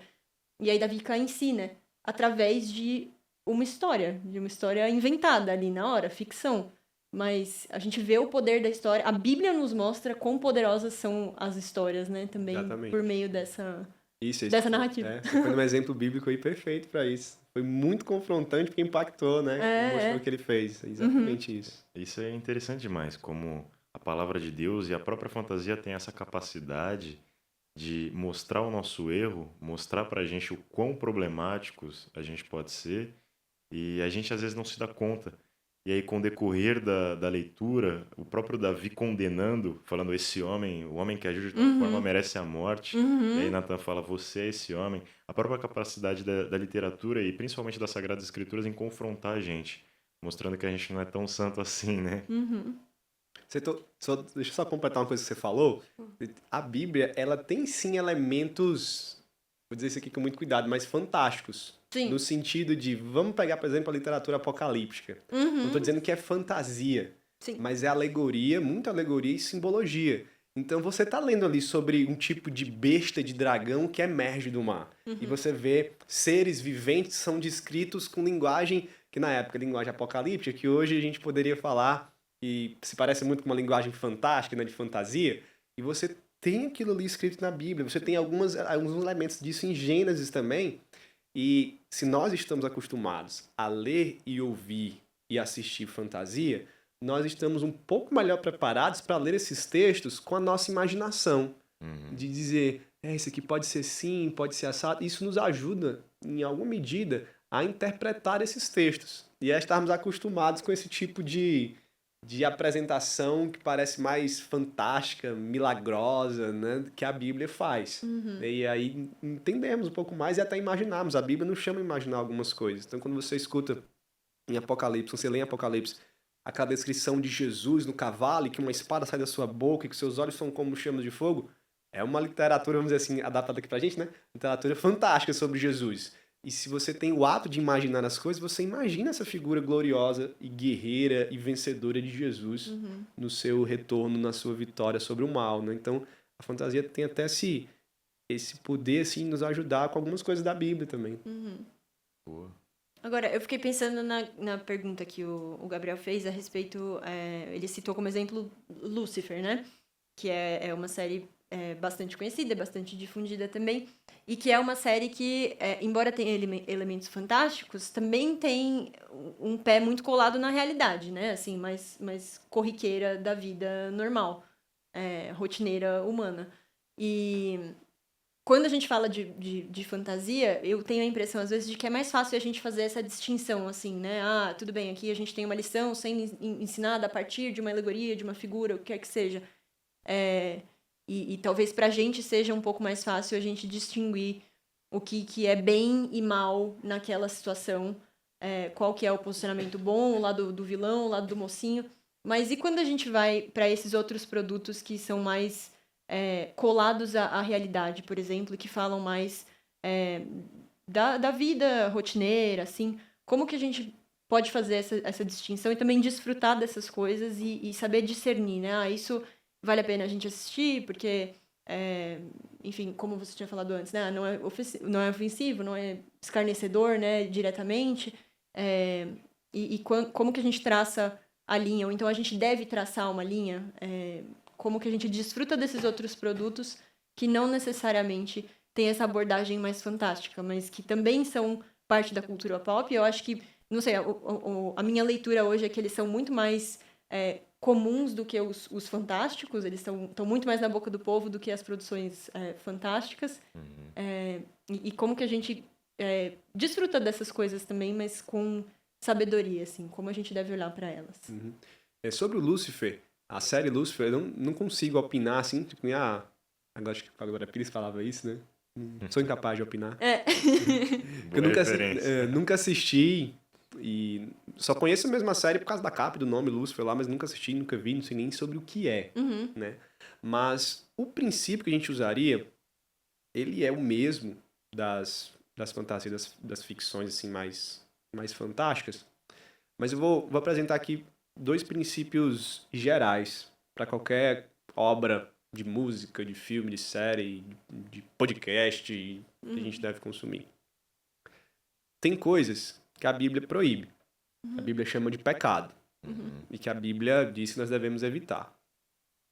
E aí Davi cai em si, né? Através de uma história inventada ali na hora, ficção. Mas a gente vê o poder da história. A Bíblia nos mostra quão poderosas são as histórias, né? Também Exatamente. por meio dessa Isso, dessa narrativa. Você foi um exemplo bíblico aí perfeito para isso. Foi muito confrontante porque impactou, né? Mostrou o que ele fez. Exatamente isso. Isso é interessante demais, como a palavra de Deus e a própria fantasia tem essa capacidade de mostrar o nosso erro, mostrar pra gente o quão problemáticos a gente pode ser, e a gente às vezes não se dá conta. E aí, com o decorrer da leitura, o próprio Davi condenando, falando, esse homem, o homem que agiu de tal forma merece a morte. E aí Natan fala, você é esse homem. A própria capacidade da literatura e principalmente das Sagradas Escrituras em confrontar a gente, mostrando que a gente não é tão santo assim, né? Deixa eu só completar uma coisa que você falou. A Bíblia, ela tem sim elementos, vou dizer isso aqui com muito cuidado, mas fantásticos. Sim. No sentido de, vamos pegar, por exemplo, a literatura apocalíptica. Não estou dizendo que é fantasia, Sim. mas é alegoria, muita alegoria e simbologia. Então você está lendo ali sobre um tipo de besta de dragão que emerge do mar. E você vê seres viventes que são descritos com linguagem, que na época linguagem apocalíptica, que hoje a gente poderia falar, e se parece muito com uma linguagem fantástica, né, de fantasia, e você tem aquilo ali escrito na Bíblia, você tem alguns elementos disso em Gênesis também, e se nós estamos acostumados a ler e ouvir e assistir fantasia, nós estamos um pouco melhor preparados para ler esses textos com a nossa imaginação. De dizer, isso aqui pode ser sim, pode ser assado. Isso nos ajuda, em alguma medida, a interpretar esses textos. E a estarmos acostumados com esse tipo de apresentação que parece mais fantástica, milagrosa, né, que a Bíblia faz. E aí entendemos um pouco mais e até imaginarmos. A Bíblia nos chama a imaginar algumas coisas. Então, quando você escuta em Apocalipse, quando você lê em Apocalipse, aquela descrição de Jesus no cavalo e que uma espada sai da sua boca e que seus olhos são como chamas de fogo, é uma literatura, vamos dizer assim, adaptada aqui pra gente, né? Literatura fantástica sobre Jesus. E se você tem o ato de imaginar as coisas, você imagina essa figura gloriosa e guerreira e vencedora de Jesus no seu retorno, na sua vitória sobre o mal, né? Então, a fantasia tem até esse poder, assim, nos ajudar com algumas coisas da Bíblia também. Boa. Agora, eu fiquei pensando na pergunta que o Gabriel fez a respeito... ele citou como exemplo Lucifer, né? Que é uma série bastante conhecida, bastante difundida também. E que é uma série que, embora tenha elementos fantásticos, também tem um pé muito colado na realidade, né? Assim, mais corriqueira da vida normal, rotineira humana. E... quando a gente fala de fantasia, eu tenho a impressão, às vezes, de que é mais fácil a gente fazer essa distinção, assim, né? Ah, tudo bem, aqui a gente tem uma lição sendo ensinada a partir de uma alegoria, de uma figura, o que quer que seja. E talvez pra gente seja um pouco mais fácil a gente distinguir o que é bem e mal naquela situação, qual que é o posicionamento bom, o lado do vilão, o lado do mocinho. Mas e quando a gente vai pra esses outros produtos que são mais... colados à realidade, por exemplo, que falam mais da vida rotineira, assim, como que a gente pode fazer essa distinção e também desfrutar dessas coisas e saber discernir, né? Ah, isso vale a pena a gente assistir, porque, enfim, como você tinha falado antes, né? Não é ofensivo, não é escarnecedor, né, diretamente, como que a gente traça a linha, ou então a gente deve traçar uma linha, como que a gente desfruta desses outros produtos que não necessariamente têm essa abordagem mais fantástica, mas que também são parte da cultura pop. Eu acho que, não sei, a minha leitura hoje é que eles são muito mais comuns do que os fantásticos, eles estão muito mais na boca do povo do que as produções fantásticas. E como que a gente desfruta dessas coisas também, mas com sabedoria, assim, como a gente deve olhar para elas. Uhum. Sobre o Lucifer, a série Lucifer, eu não consigo opinar assim, tipo, agora acho que a Glória Pires falava isso, né? Sou incapaz de opinar. Eu nunca assisti e só conheço mesmo a série por causa da capa, do nome Lucifer lá, mas nunca assisti, nunca vi, não sei nem sobre o que é, né? Mas o princípio que a gente usaria, ele é o mesmo das fantasias, das ficções assim mais fantásticas, mas eu vou apresentar aqui 2 princípios gerais para qualquer obra de música, de filme, de série, de podcast que a gente deve consumir. Tem coisas que a Bíblia proíbe. A Bíblia chama de pecado. E que a Bíblia diz que nós devemos evitar.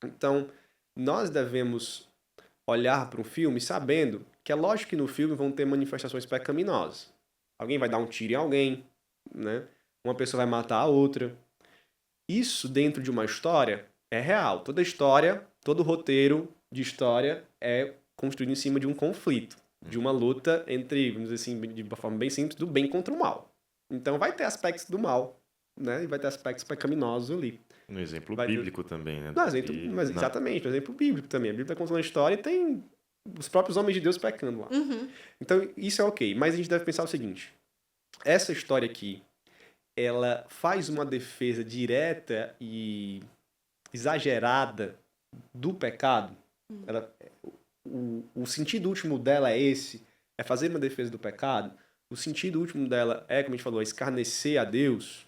Então, nós devemos olhar para um filme sabendo que é lógico que no filme vão ter manifestações pecaminosas. Alguém vai dar um tiro em alguém, né? Uma pessoa vai matar a outra. Isso dentro de uma história é real. Toda história, todo roteiro de história é construído em cima de um conflito, de uma luta entre, vamos dizer assim, de uma forma bem simples, do bem contra o mal. Então vai ter aspectos do mal, né? E vai ter aspectos pecaminosos ali. No exemplo bíblico também, né? Exatamente, no exemplo bíblico também. A Bíblia conta uma história e tem os próprios homens de Deus pecando lá. Então isso é ok, mas a gente deve pensar o seguinte: essa história aqui, ela faz uma defesa direta e exagerada do pecado. O sentido último dela é esse, é fazer uma defesa do pecado. O sentido último dela é, como a gente falou, escarnecer a Deus.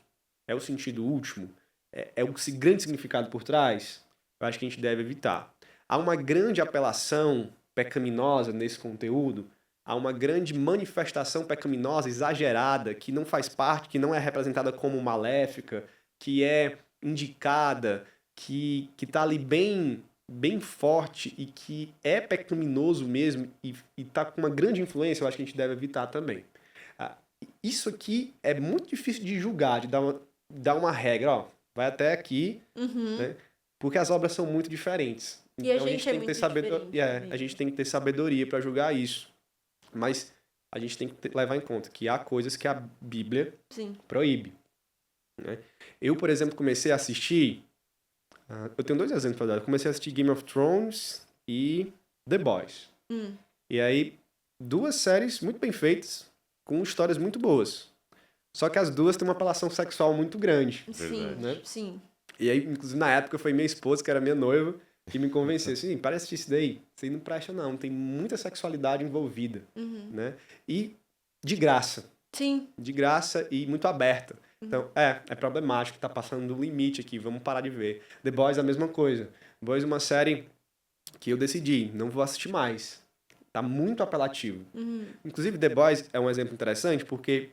É o sentido último. É o grande significado por trás. Eu acho que a gente deve evitar. Há uma grande apelação pecaminosa nesse conteúdo. Há uma grande manifestação pecaminosa exagerada que não faz parte, que não é representada como maléfica, que é indicada, que está ali bem forte e que é pecaminoso mesmo e está com uma grande influência. Eu acho que a gente deve evitar também. Isso aqui é muito difícil de julgar, de dar uma regra, ó, vai até aqui, né? Porque as obras são muito diferentes. E então a gente tem que ter sabedoria. A gente tem que ter sabedoria para julgar isso. Mas a gente tem que levar em conta que há coisas que a Bíblia proíbe. Né? Eu, por exemplo, comecei a assistir... eu tenho 2 exemplos para dar. Eu comecei a assistir Game of Thrones e The Boys. E aí, 2 séries muito bem feitas, com histórias muito boas. Só que as 2 têm uma apelação sexual muito grande. Sim. E aí, inclusive, na época, foi minha esposa, que era minha noiva, que me convenceu assim, para assistir isso daí, isso aí não presta não, tem muita sexualidade envolvida, né? E de graça. Sim. De graça e muito aberta. Então, é problemático, tá passando do limite aqui, vamos parar de ver. The Boys é a mesma coisa. The Boys é uma série que eu decidi, não vou assistir mais. Tá muito apelativo. Uhum. Inclusive, The Boys é um exemplo interessante porque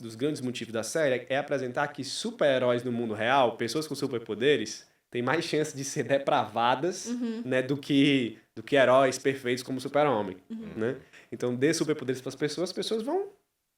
dos grandes motivos da série é apresentar que super-heróis no mundo real, pessoas com superpoderes, têm mais chance de ser depravadas, né, do que heróis perfeitos como o Super-Homem, né? Então, dê superpoderes para as pessoas vão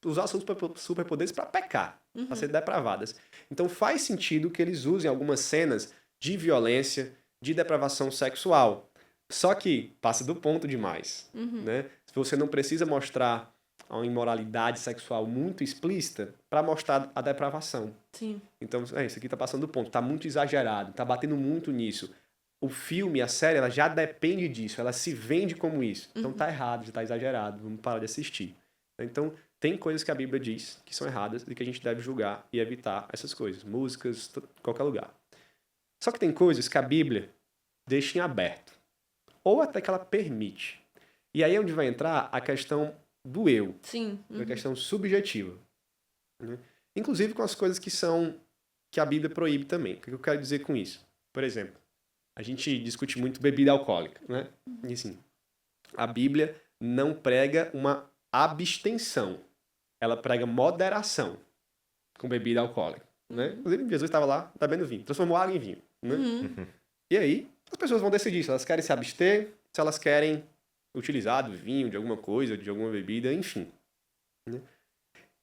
usar seus superpoderes para pecar, para ser depravadas. Então, faz sentido que eles usem algumas cenas de violência, de depravação sexual. Só que passa do ponto demais, né? Você não precisa mostrar uma imoralidade sexual muito explícita para mostrar a depravação. Sim. Então, isso aqui tá passando do ponto, tá muito exagerado, tá batendo muito nisso. O filme, a série, ela já depende disso, ela se vende como isso. Então tá errado, já tá exagerado, vamos parar de assistir. Então, tem coisas que a Bíblia diz que são erradas e que a gente deve julgar e evitar essas coisas. Músicas, qualquer lugar. Só que tem coisas que a Bíblia deixa em aberto. Ou até que ela permite. E aí é onde vai entrar a questão do eu. Sim. A questão subjetiva. Né? Inclusive com as coisas que a Bíblia proíbe também. O que eu quero dizer com isso? Por exemplo, a gente discute muito bebida alcoólica, né? E assim, a Bíblia não prega uma abstenção. Ela prega moderação com bebida alcoólica, né? Inclusive, Jesus estava lá bebendo vinho. Transformou água em vinho, né? E aí, as pessoas vão decidir se elas querem se abster, se elas querem utilizar do vinho, de alguma coisa, de alguma bebida, enfim. Né?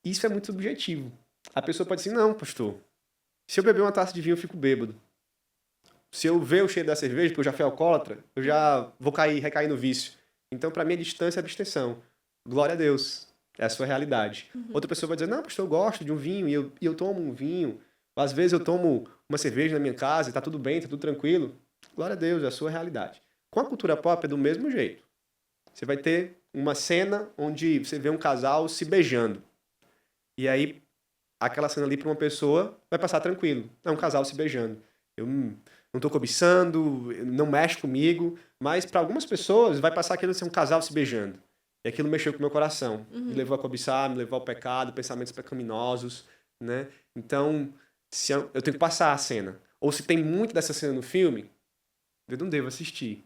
Isso é muito subjetivo. A pessoa pode dizer, não, pastor, se eu beber uma taça de vinho, eu fico bêbado. Se eu ver o cheiro da cerveja, porque eu já fui alcoólatra, eu já vou recair no vício. Então, para mim, a distância é abstenção. Glória a Deus. É a sua realidade. Outra pessoa vai dizer, não, pastor, eu gosto de um vinho e eu tomo um vinho. Às vezes eu tomo uma cerveja na minha casa e tá tudo bem, tá tudo tranquilo. Glória a Deus, é a sua realidade. Com a cultura pop é do mesmo jeito. Você vai ter uma cena onde você vê um casal se beijando. E aí, aquela cena ali para uma pessoa vai passar tranquilo. É um casal se beijando. Eu não tô cobiçando, não mexe comigo, mas para algumas pessoas vai passar aquilo de ser um casal se beijando. E aquilo mexeu com o meu coração. Me levou a cobiçar, me levou ao pecado, pensamentos pecaminosos, né? Então, se eu tenho que passar a cena. Ou se tem muito dessa cena no filme, eu não devo assistir.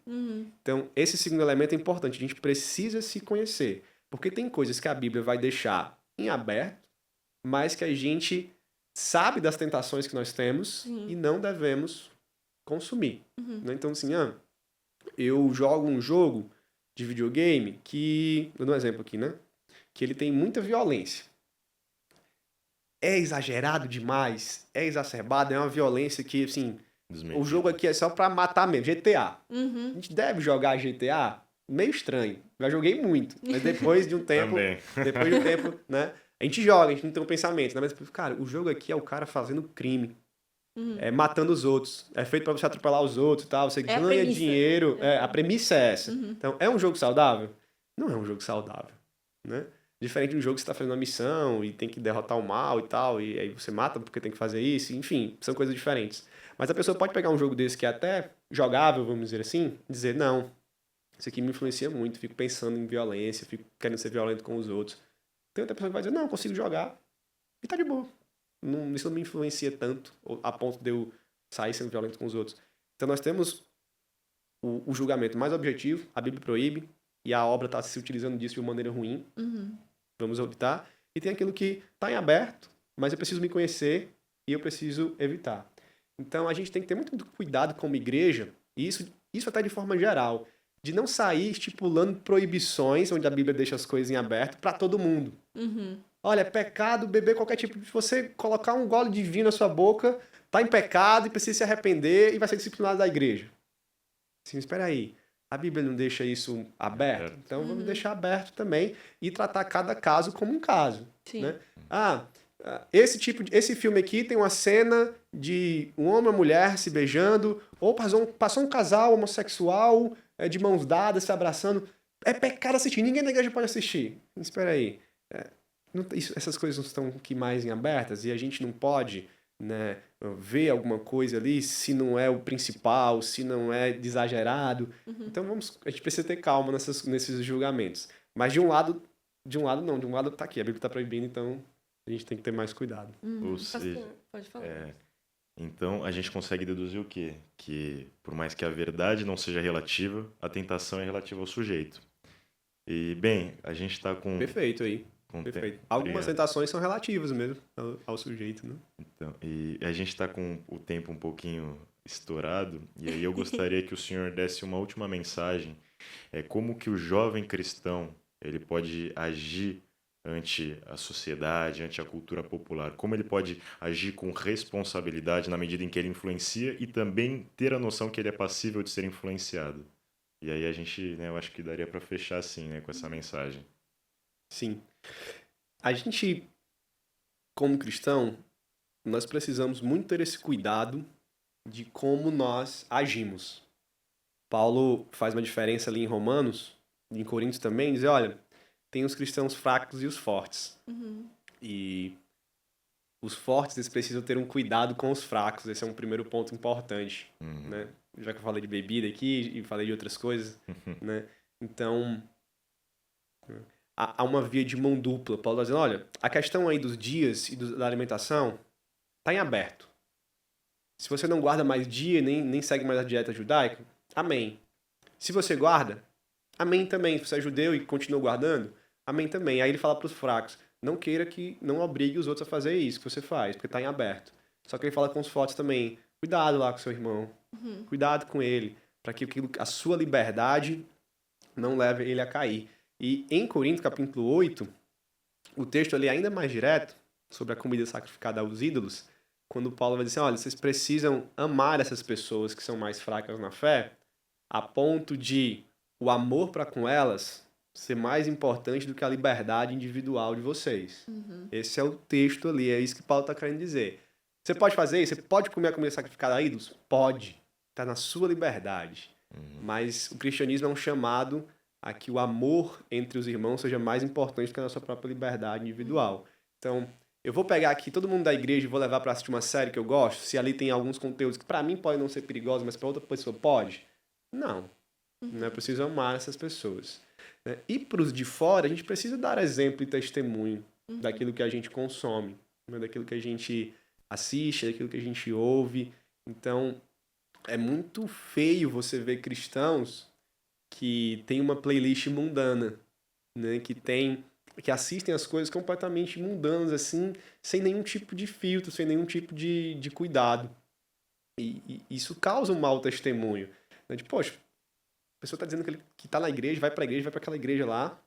Então, esse segundo elemento é importante. A gente precisa se conhecer. Porque tem coisas que a Bíblia vai deixar em aberto, mas que a gente sabe das tentações que nós temos e não devemos consumir. Né? Então, assim, eu jogo um jogo de videogame que... Vou dar um exemplo aqui, né? Que ele tem muita violência. É exagerado demais, é exacerbado, é uma violência que, assim... O jogo aqui é só pra matar mesmo, GTA. A gente deve jogar GTA? Meio estranho. Já joguei muito, mas depois de um tempo... né? A gente joga, a gente não tem um pensamento, né? Mas, cara, o jogo aqui é o cara fazendo crime. Matando os outros. É feito pra você atropelar os outros e tal. Você ganha dinheiro. A premissa é essa. Então, é um jogo saudável? Não é um jogo saudável, né? Diferente de um jogo que você tá fazendo uma missão e tem que derrotar o mal e tal, e aí você mata porque tem que fazer isso, enfim, são coisas diferentes. Mas a pessoa pode pegar um jogo desse que é até jogável, vamos dizer assim, e dizer, não, isso aqui me influencia muito, fico pensando em violência, fico querendo ser violento com os outros. Tem outra pessoa que vai dizer, não, eu consigo jogar e tá de boa. Isso não me influencia tanto a ponto de eu sair sendo violento com os outros. Então nós temos o julgamento mais objetivo, a Bíblia proíbe, e a obra está se utilizando disso de uma maneira ruim. Vamos evitar. E tem aquilo que está em aberto, mas eu preciso me conhecer e eu preciso evitar. Então a gente tem que ter muito cuidado como igreja, e isso até de forma geral, de não sair estipulando proibições, onde a Bíblia deixa as coisas em aberto, para todo mundo. Olha, é pecado beber qualquer tipo de... Você colocar um gole de vinho na sua boca, tá em pecado e precisa se arrepender e vai ser disciplinado da igreja. Assim, espera aí. A Bíblia não deixa isso aberto? Então vamos deixar aberto também e tratar cada caso como um caso. Né? Esse filme aqui tem uma cena de um homem e uma mulher se beijando, ou passou um casal homossexual de mãos dadas, se abraçando. É pecado assistir, ninguém na igreja pode assistir. Espera aí. Essas coisas não estão aqui mais em abertas e a gente não pode, né, ver alguma coisa ali se não é o principal, se não é exagerado. Então a gente precisa ter calma nesses julgamentos. Mas de um lado tá aqui, a Bíblia está proibindo, então a gente tem que ter mais cuidado. Pode falar. Então, a gente consegue deduzir o quê? Que, por mais que a verdade não seja relativa, a tentação é relativa ao sujeito. E, bem, a gente está com... Perfeito aí. com Perfeito. tempo. Algumas Obrigado. tentações são relativas mesmo ao sujeito, né? Então, e a gente está com o tempo um pouquinho estourado, e aí eu gostaria que o senhor desse uma última mensagem. Como que o jovem cristão ele pode agir ante a sociedade, ante a cultura popular? Como ele pode agir com responsabilidade na medida em que ele influencia e também ter a noção que ele é passível de ser influenciado? E aí a gente, né, eu acho que daria para fechar assim, né, com essa mensagem. Sim. A gente, como cristão, nós precisamos muito ter esse cuidado de como nós agimos. Paulo faz uma diferença ali em Romanos, em Coríntios também, diz, olha, tem os cristãos fracos e os fortes. E os fortes, eles precisam ter um cuidado com os fracos. Esse é um primeiro ponto importante, né? Já que eu falei de bebida aqui e falei de outras coisas, né? Então, há uma via de mão dupla. Paulo está dizendo, olha, a questão aí dos dias e da alimentação está em aberto. Se você não guarda mais dia, nem segue mais a dieta judaica, amém. Se você guarda, amém também. Se você é judeu e continua guardando, amém também. Aí ele fala para os fracos, não queira que não obrigue os outros a fazer isso que você faz, porque está em aberto. Só que ele fala com os fortes também, cuidado lá com seu irmão, cuidado com ele, para que a sua liberdade não leve ele a cair. E em Coríntios, capítulo 8, o texto ali é ainda mais direto, sobre a comida sacrificada aos ídolos, quando Paulo vai dizer assim, olha, vocês precisam amar essas pessoas que são mais fracas na fé, a ponto de o amor para com elas ser mais importante do que a liberdade individual de vocês. Esse é o texto ali, é isso que Paulo está querendo dizer. Você pode fazer isso? Você pode comer a comida sacrificada a ídolos? Pode. Está na sua liberdade. Mas o cristianismo é um chamado a que o amor entre os irmãos seja mais importante do que a nossa própria liberdade individual. Então, eu vou pegar aqui todo mundo da igreja e vou levar para assistir uma série que eu gosto, se ali tem alguns conteúdos que para mim podem não ser perigosos, mas para outra pessoa pode? Não. Não é preciso amar essas pessoas. E para os de fora, a gente precisa dar exemplo e testemunho daquilo que a gente consome, daquilo que a gente assiste, daquilo que a gente ouve. Então, é muito feio você ver cristãos que têm uma playlist mundana, né? Que assistem as coisas completamente mundanas, assim, sem nenhum tipo de filtro, sem nenhum tipo de cuidado. E isso causa um mau testemunho. Né? De, poxa, a pessoa está dizendo que está na igreja, vai para aquela igreja lá,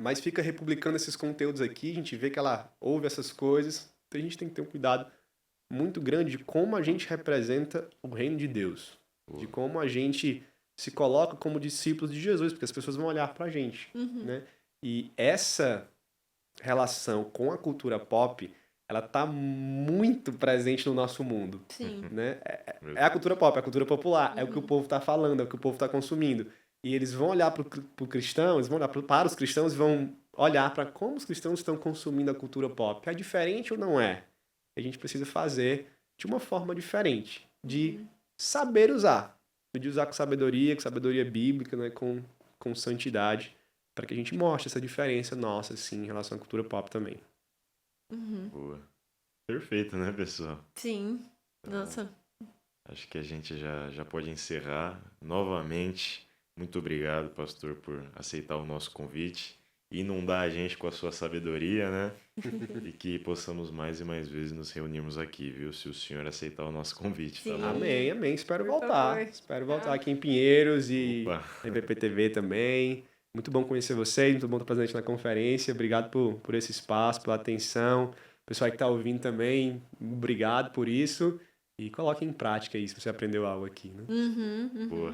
mas fica republicando esses conteúdos aqui, a gente vê que ela ouve essas coisas, então a gente tem que ter um cuidado muito grande de como a gente representa o reino de Deus, de como a gente se coloca como discípulos de Jesus, porque as pessoas vão olhar pra gente, né? E essa relação com a cultura pop, ela tá muito presente no nosso mundo. Sim. Né? É a cultura pop, é a cultura popular, é o que o povo tá falando, é o que o povo tá consumindo. E eles vão olhar pro cristão, eles vão olhar para os cristãos e vão olhar para como os cristãos estão consumindo a cultura pop. É diferente ou não é? A gente precisa fazer de uma forma diferente, de saber usar, de usar com sabedoria bíblica, né, com santidade, para que a gente mostre essa diferença nossa, assim, em relação à cultura pop também. Boa. Perfeito, né, pessoal? Sim. Nossa. Acho que a gente já pode encerrar. Novamente, muito obrigado, pastor, por aceitar o nosso convite e inundar a gente com a sua sabedoria, né? E que possamos mais e mais vezes nos reunirmos aqui, viu? Se o senhor aceitar o nosso convite, tá Sim. bom? Amém. Espero Por voltar. favor. Espero voltar aqui em Pinheiros e Opa. na IPPTV também. Muito bom conhecer vocês, muito bom estar presente na conferência. Obrigado por esse espaço, pela atenção. O pessoal que está ouvindo também, obrigado por isso. E coloque em prática isso, se você aprendeu algo aqui, né? Boa.